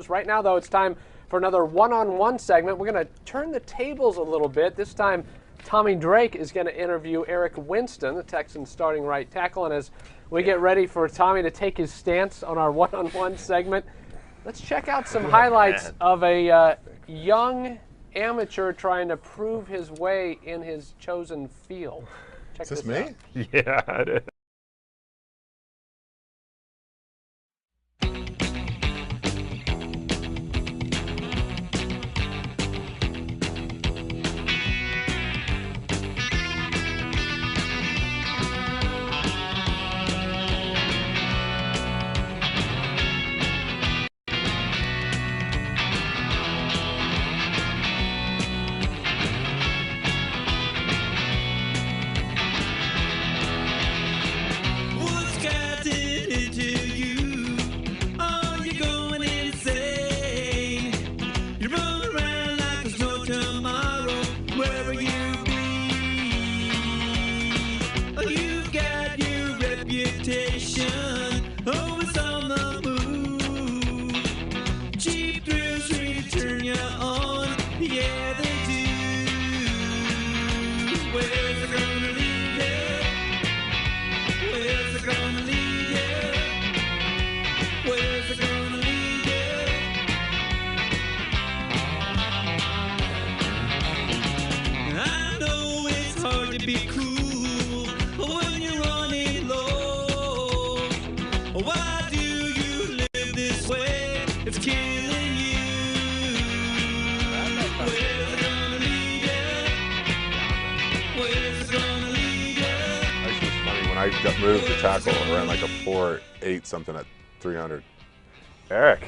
Right now, though, it's time for another one-on-one segment. We're going to turn the tables a little bit. This time, Tommy Drake is going to interview Eric Winston, the Texans' starting right tackle. And as we get ready for Tommy to take his stance on our one-on-one segment, let's check out some highlights of a young amateur trying to prove his way in his chosen field. Check this out. Yeah, it is. I got moved to tackle, I ran like a 4.8 something at 300. Eric,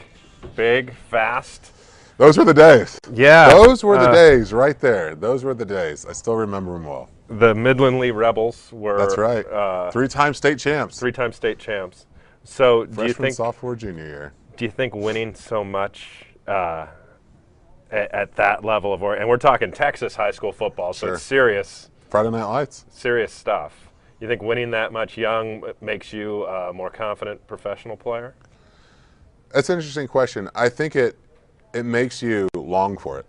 big, fast. Those were the days. Yeah. Those were the days right there. Those were the days. I still remember them well. The Midland Lee Rebels were. That's right. Three-time state champs. Three-time state champs. So Freshman, do you think, sophomore, junior year. Do you think winning so much at that level of, and we're talking Texas high school football, so it's serious. Friday Night Lights. Serious stuff. You think winning that much young makes you a more confident professional player? That's an interesting question. I think it makes you long for it.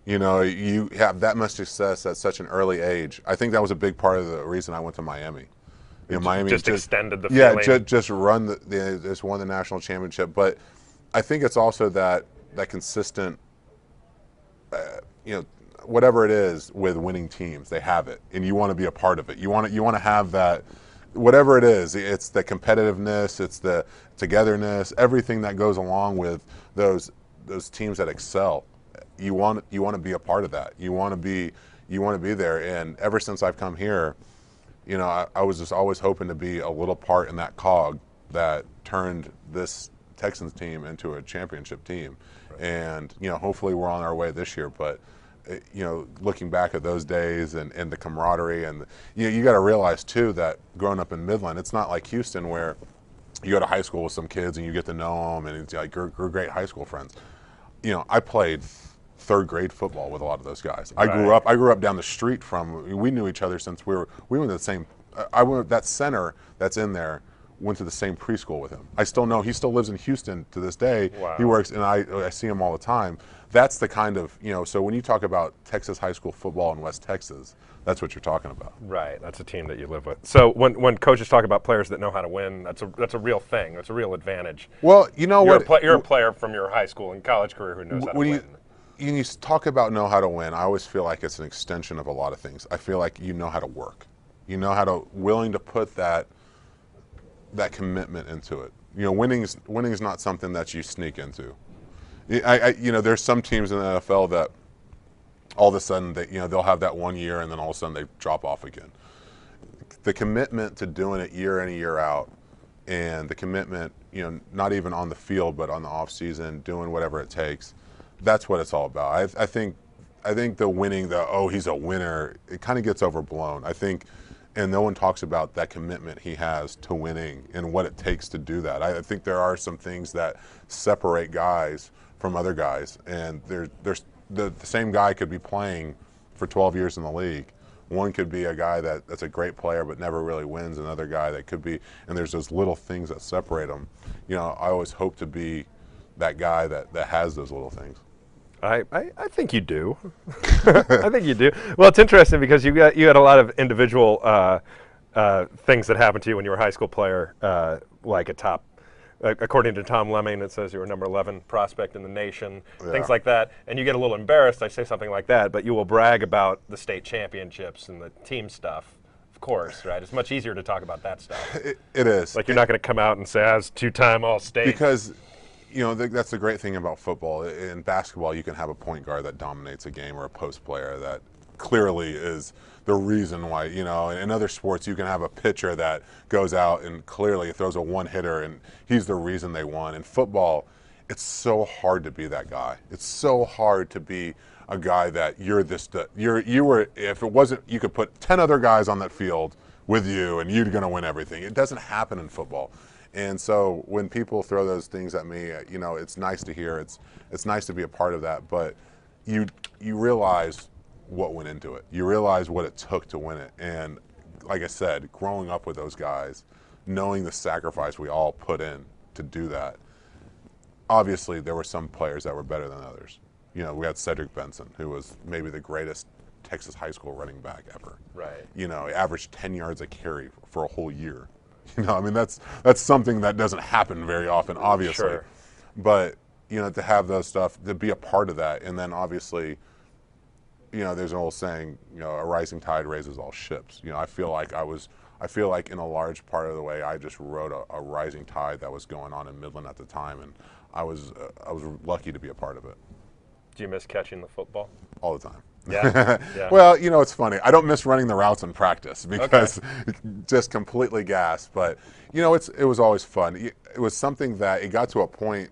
You know, you have that much success at such an early age. I think that was a big part of the reason I went to Miami. You know, Miami just extended the feeling. Yeah, just won the national championship. But I think it's also that consistent, whatever it is with winning teams, they have it, and you want to be a part of it. You want to have that, whatever it is. It's the competitiveness, it's the togetherness, everything that goes along with those teams that excel. You want to be a part of that. You want to be there. And ever since I've come here, you know, I was just always hoping to be a little part in that cog that turned this Texans team into a championship team. Right. And you know, hopefully we're on our way this year. But you know, looking back at those days and the camaraderie, and you got to realize too that growing up in Midland, it's not like Houston where you go to high school with some kids and you get to know them and it's like you're great high school friends. You know, I played third grade football with a lot of those guys. Right. I grew up down the street from. We knew each other since we went to the same. That center that's in there went to the same preschool with him. I still know he still lives in Houston to this day. Wow. He works, and I see him all the time. That's the kind of, you know, so when you talk about Texas high school football in West Texas, that's what you're talking about. Right, that's a team that you live with. So when coaches talk about players that know how to win, that's a real thing. That's a real advantage. Well, you know you're a player from your high school and college career who knows how to win. When you talk about know how to win, I always feel like it's an extension of a lot of things. I feel like you know how to work. You know how to willing to put that commitment into it. You know, winning is not something that you sneak into. You know, there's some teams in the NFL that all of a sudden they'll have that 1 year and then all of a sudden they drop off again. The commitment to doing it year in and year out, and the commitment, you know, not even on the field but on the off season, doing whatever it takes. That's what it's all about. I think the winning, he's a winner, it kind of gets overblown. I think. And no one talks about that commitment he has to winning and what it takes to do that. I think there are some things that separate guys from other guys. And there's the same guy could be playing for 12 years in the league. One could be a guy that's a great player but never really wins. Another guy that could be, and there's those little things that separate them. You know, I always hope to be that guy that has those little things. I think you do. I think you do. Well, it's interesting because you had a lot of individual things that happened to you when you were a high school player, like a top. According to Tom Lemming, it says you were number 11 prospect in the nation, things like that. And you get a little embarrassed, I say something like that, but you will brag about the state championships and the team stuff, of course, right? It's much easier to talk about that stuff. It is. Like you're not going to come out and say, I was 2-time All-State. Because, you know, that's the great thing about football. In basketball, you can have a point guard that dominates a game or a post player that clearly is the reason why, you know. In other sports, you can have a pitcher that goes out and clearly throws a one-hitter and he's the reason they won. In football, it's so hard to be that guy. It's so hard to be a guy that you were, if it wasn't, you could put 10 other guys on that field with you and you're going to win everything. It doesn't happen in football. And so when people throw those things at me, you know, it's nice to hear. It's nice to be a part of that, but you realize what went into it. You realize what it took to win it. And like I said, growing up with those guys, knowing the sacrifice we all put in to do that, obviously there were some players that were better than others. You know, we had Cedric Benson, who was maybe the greatest Texas high school running back ever. Right. You know, he averaged 10 yards a carry for a whole year. You know, I mean, that's something that doesn't happen very often, obviously. Sure. But, you know, to have those stuff, to be a part of that, and then obviously, you know, there's an old saying, you know, a rising tide raises all ships. You know, I feel like in a large part of the way, I just rode a rising tide that was going on in Midland at the time, and I was lucky to be a part of it. Do you miss catching the football? All the time. Yeah. Yeah. Well, you know, it's funny. I don't miss running the routes in practice because just completely gassed. But, you know, it was always fun. It was something that it got to a point,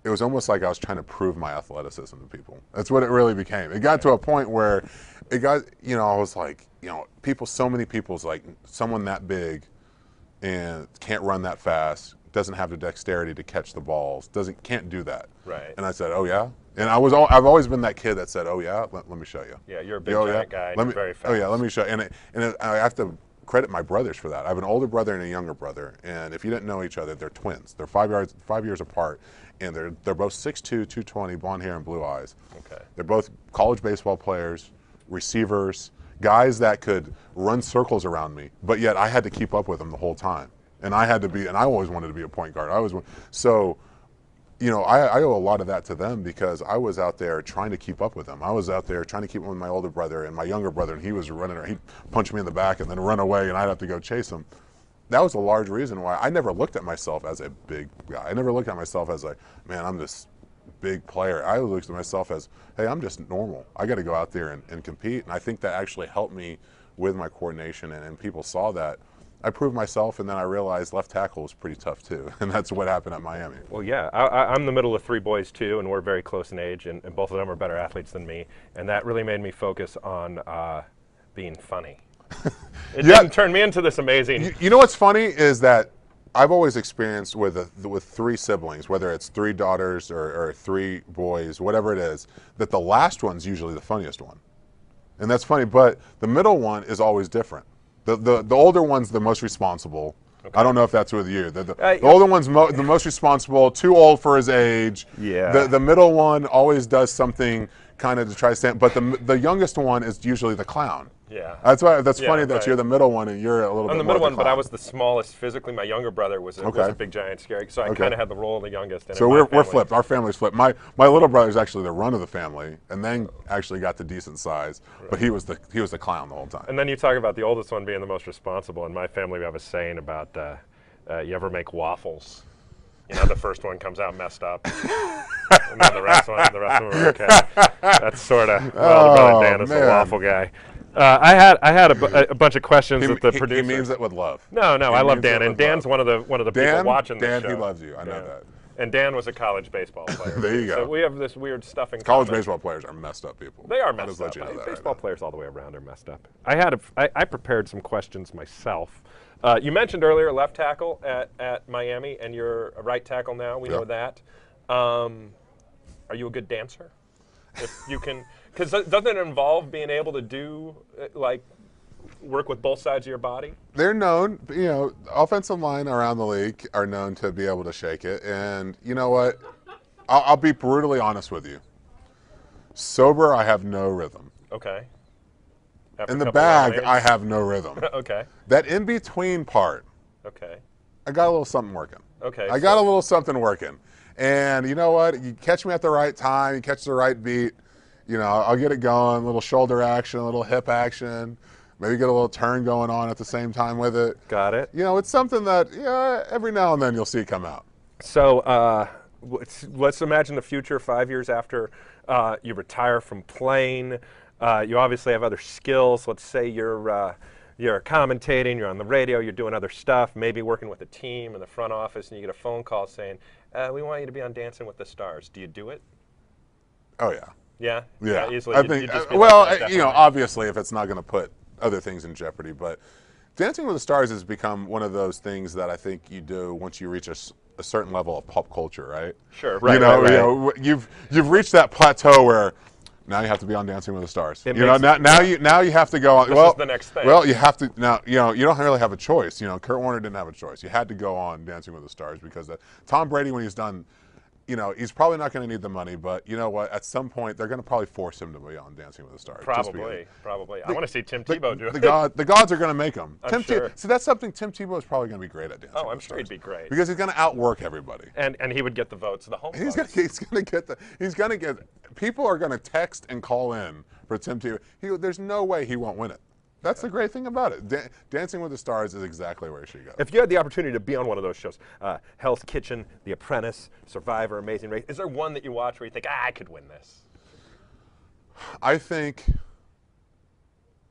it was almost like I was trying to prove my athleticism to people. That's what it really became. It got to a point where it got, you know, I was like, you know, so many people's like, someone that big and can't run that fast, doesn't have the dexterity to catch the balls, can't do that. Right. And I said, oh yeah? And I've always been that kid that said, oh yeah, let me show you. Yeah, you're a big giant guy, and you're very fast. Oh yeah, let me show you. And I have to credit my brothers for that. I have an older brother and a younger brother, and if you didn't know each other, they're twins. They're 5 years apart, and they're both 6'2", 220, blonde hair and blue eyes. Okay. They're both college baseball players, receivers, guys that could run circles around me, but yet I had to keep up with them the whole time. And I always wanted to be a point guard. So, you know, I owe a lot of that to them because I was out there trying to keep up with them. I was out there trying to keep up with my older brother and my younger brother, and he was running, he'd punch me in the back and then run away, and I'd have to go chase him. That was a large reason why I never looked at myself as a big guy. I never looked at myself as like, man, I'm this big player. I looked at myself as, hey, I'm just normal. I got to go out there and compete. And I think that actually helped me with my coordination, and people saw that. I proved myself, and then I realized left tackle was pretty tough too, and that's what happened at Miami. Well, yeah, I'm the middle of 3 boys too, and we're very close in age, and both of them are better athletes than me, and that really made me focus on being funny. It didn't turn me into this amazing. You know what's funny is that I've always experienced with 3 siblings, whether it's 3 daughters or 3 boys, whatever it is, that the last one's usually the funniest one, and that's funny. But the middle one is always different. The older one's the most responsible. Okay. I don't know if that's with you. The older one's the most responsible, too old for his age. Yeah. The middle one always does something kind of to try to stand, but the youngest one is usually the clown. Yeah. That's funny that you're the middle one and you're a little bit I'm the more middle one, clown. but I was the smallest physically. My younger brother was a big giant scary, so I kind of had the role of the youngest. So we're flipped. Our family's flipped. My little brother's actually the run of the family, and then actually got to decent size, but he was the clown the whole time. And then you talk about the oldest one being the most responsible. In my family, we have a saying about you ever make waffles. You know, the first one comes out messed up, and then the rest of them are okay. That's sort of, the brother Dan is the waffle guy. I had a bunch of questions with the producer. He means it with love. No, I love Dan, and Dan's one of the people watching the show. Dan, he loves you. I know that. And Dan was a college baseball player. There you go. So we have this weird stuff in college common. baseball players are messed up people. They are messed up. Baseball players all the way around are messed up. I prepared some questions myself. You mentioned earlier left tackle at Miami, and you're a right tackle now. We know that. Are you a good dancer? If you can, because doesn't it involve being able to do work with both sides of your body? They're known, you know, offensive line around the league are known to be able to shake it, and you know what? I'll be brutally honest with you. Sober, I have no rhythm. Okay. In the bag, I have no rhythm. Okay. That in-between part, Okay. I got a little something working. Okay. I got a little something working. And you know what? You catch me at the right time, you catch the right beat, you know, I'll get it going, a little shoulder action, a little hip action, maybe get a little turn going on at the same time with it. Got it. You know, it's something that, every now and then you'll see come out. So let's imagine the future 5 years after you retire from playing. You obviously have other skills. Let's say you're commentating, you're on the radio, you're doing other stuff, maybe working with a team in the front office, and you get a phone call saying, we want you to be on Dancing with the Stars. Do you do it? Oh, yeah. Yeah? Yeah. Easily. I You'd think, just be like, "Definitely." obviously if it's not going to put other things in jeopardy, but Dancing with the Stars has become one of those things that I think you do once you reach a certain level of pop culture, right? Sure, right, you know, right. You've reached that plateau where now you have to be on Dancing with the Stars. Now you have to go on. This is the next thing. Well, you have to now. You don't really have a choice. Kurt Warner didn't have a choice. You had to go on Dancing with the Stars because Tom Brady, when he's done, he's probably not going to need the money. But you know what? At some point, they're going to probably force him to be on Dancing with the Stars. Probably. I want to see Tim Tebow do it. The gods are going to make him. I'm sure. See, that's something Tim Tebow is probably going to be great at dancing. Oh, I'm sure he'd be great because he's going to outwork everybody. And he would get the votes, the home votes. He's going to get. People are going to text and call in for Tim Tebow. There's no way he won't win it. That's the great thing about it. Dancing with the Stars is exactly where he should go. If you had the opportunity to be on one of those shows, Hell's Kitchen, The Apprentice, Survivor, Amazing Race, is there one that you watch where you think, I could win this? I think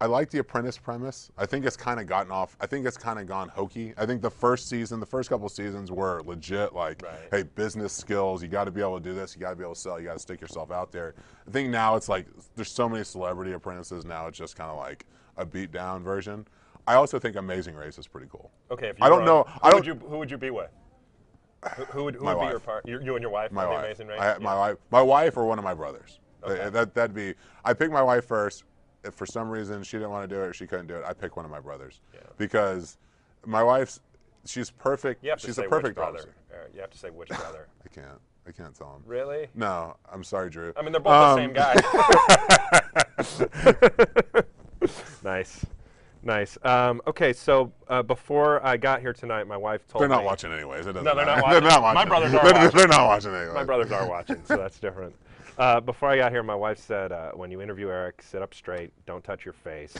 I like The Apprentice premise. I think it's kind of gotten off. I think it's kind of gone hokey. I think the first couple seasons were legit, like, hey, business skills. You got to be able to do this. You got to be able to sell. You got to stick yourself out there. I think now it's like there's so many celebrity apprentices now. It's just kind of like a beat down version. I also think Amazing Race is pretty cool. Okay, if you I don't know. Who would you be with? Who would be wife. your part? You and your wife? My wife. Amazing Race? My wife or one of my brothers. Okay. That'd be. I picked my wife first. If for some reason she didn't want to do it or she couldn't do it, I picked one of my brothers. Yeah. Because my wife's, she's perfect. She's a perfect brother. You have to say which brother. I can't tell him. Really? No, I'm sorry, Drew. I mean, they're both the same guy. Nice. Okay, so before I got here tonight, my wife told me. They're not watching anyways. No, they're not watching. My brothers are watching. They're not watching anyway. My brothers are watching, so that's different. Before I got here, my wife said, when you interview Eric, sit up straight, don't touch your face.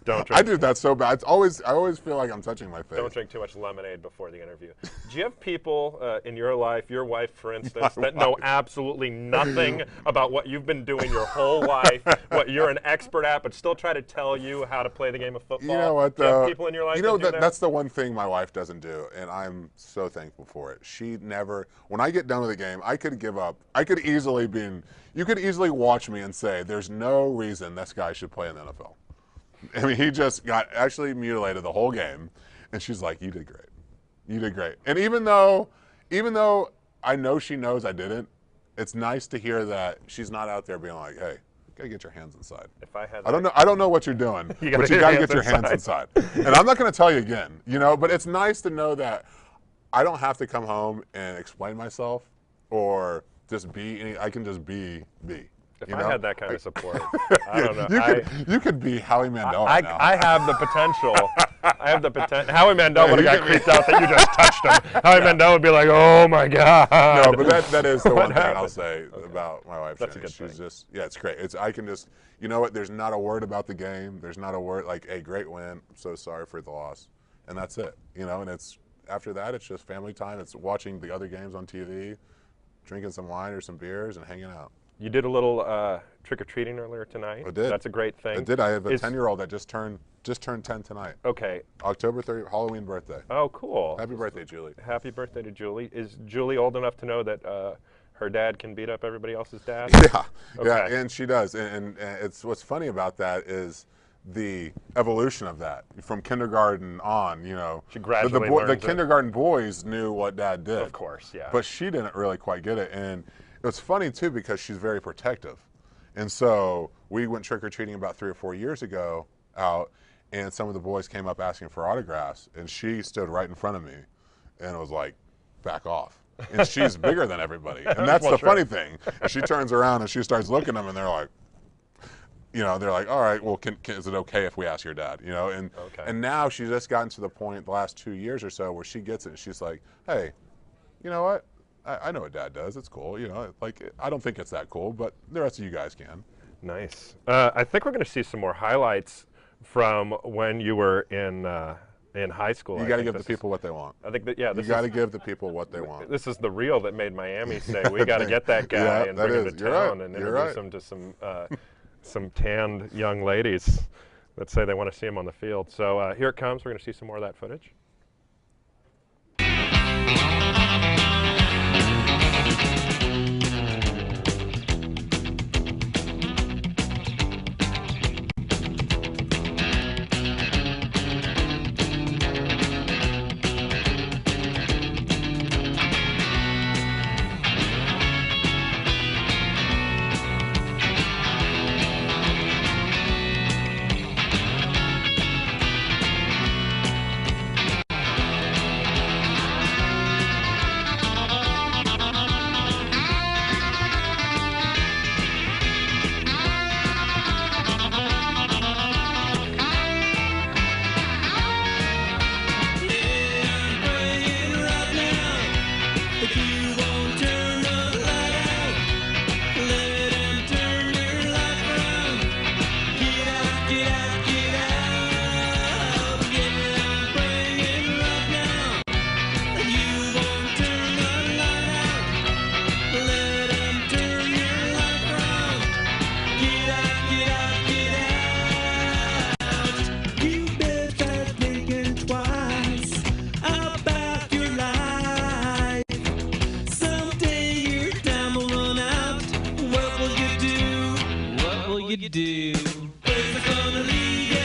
Don't drink. I do that so bad. I always feel like I'm touching my face. Don't drink too much lemonade before the interview. Do you have people in your life, your wife, for instance, that know absolutely nothing about what you've been doing your whole life, what you're an expert at, but still try to tell you how to play the game of football? You know what, though? Do you have people in your life that do that? That's the one thing my wife doesn't do, and I'm so thankful for it. She never, when I get done with the game, I could give up. You could easily watch me and say, there's no reason this guy should play in the NFL. I mean, he just got actually mutilated the whole game, and she's like, "You did great, you did great." And even though I know she knows I didn't, it's nice to hear that she's not out there being like, "Hey, you gotta get your hands inside." If I had, I don't know what you're doing, but you gotta get your hands inside. And I'm not gonna tell you again, But it's nice to know that I don't have to come home and explain myself or just be. I can just be. If I had that kind of support, I don't know. You could be Howie Mandel now. I have the potential. I have the potential. Howie Mandel would have got creeped out that you just touched him. Howie Mandel would be like, "Oh my God." No, but that is the one thing I'll say about my wife. That's a good thing. She's just, it's great. I can just, you know what? There's not a word about the game. There's not a word like, "Hey, great win. I'm so sorry for the loss," and that's it. And it's after that, it's just family time. It's watching the other games on TV, drinking some wine or some beers, and hanging out. You did a little trick-or-treating earlier tonight. I did. That's a great thing. I did. I have a 10-year-old that just turned 10 tonight. Okay. October 30th, Halloween birthday. Oh, cool. Happy birthday, Julie. Happy birthday to Julie. Is Julie old enough to know that her dad can beat up everybody else's dad? Yeah. Okay. Yeah, and she does. And it's what's funny about that is the evolution of that from kindergarten on. She gradually learns the kindergarten boys knew what Dad did. Of course, yeah. But she didn't really quite get it, and it was funny too because she's very protective. And so we went trick-or-treating about 3 or 4 years ago out, and some of the boys came up asking for autographs, and she stood right in front of me and was like, back off. and she's bigger than everybody. And that's Well, the sure. funny thing. And she turns around and she starts looking at them, and they're like, they're like, all right, well, is it okay if we ask your dad? And Okay. and now she's just gotten to the point the last 2 years or so where she gets it and she's like, hey, you know what? I know what dad does. It's cool. Like, I don't think it's that cool, but the rest of you guys can. Nice. I think we're going to see some more highlights from when you were in high school. You got to give the people what they want. I think that, yeah. You got to give the people what they want. This is the reel that made Miami say, we got to get that guy Yeah, and that bring him is. to You're town right. and You're introduce right. him to some tanned young ladies that say they want to see him on the field. So here it comes. We're going to see some more of that footage. You do. Where's it gonna lead you?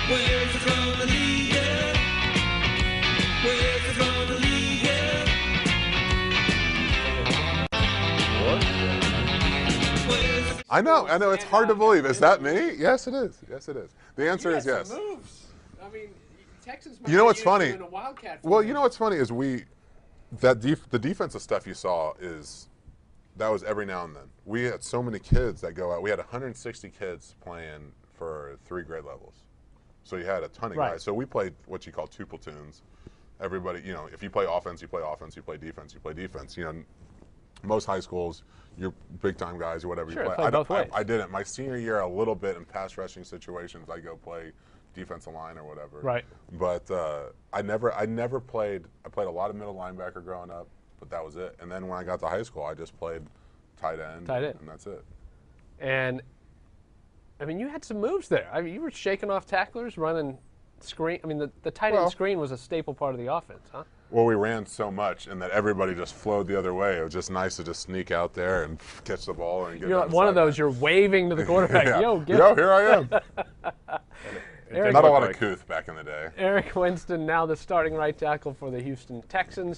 Where's it gonna lead you? Where's it gonna lead you? I know. It's hard to believe. Is that me? Yes, it is. Yes, it is. The answer is yes. Moves. I mean, Texas. You know what's funny? In a wildcat Well, you know what's funny is the defensive stuff you saw that was every now and then. We had so many kids that go out. We had 160 kids playing for 3 grade levels. So you had a ton of Right. guys. So we played what you call 2 platoons. Everybody, if you play offense, you play offense. You play defense, you play defense. Most high schools, you're big time guys or whatever Sure, you play. play both ways. I didn't. My senior year, a little bit in pass rushing situations, I go play defensive line or whatever. Right. But I never played. I played a lot of middle linebacker growing up, but that was it. And then when I got to high school, I just played tight end. And that's it. And I mean, you had some moves there. I mean, you were shaking off tacklers, running screen. I mean, the tight end screen was a staple part of the offense, huh? Well, we ran so much, and that everybody just flowed the other way. It was just nice to just sneak out there and catch the ball and get. You're down like the one of sideline. those. You're waving to the quarterback. Yeah. Yo, get Yo, here I am. Eric, Not a lot of couth back in the day. Eric Winston, now the starting right tackle for the Houston Texans.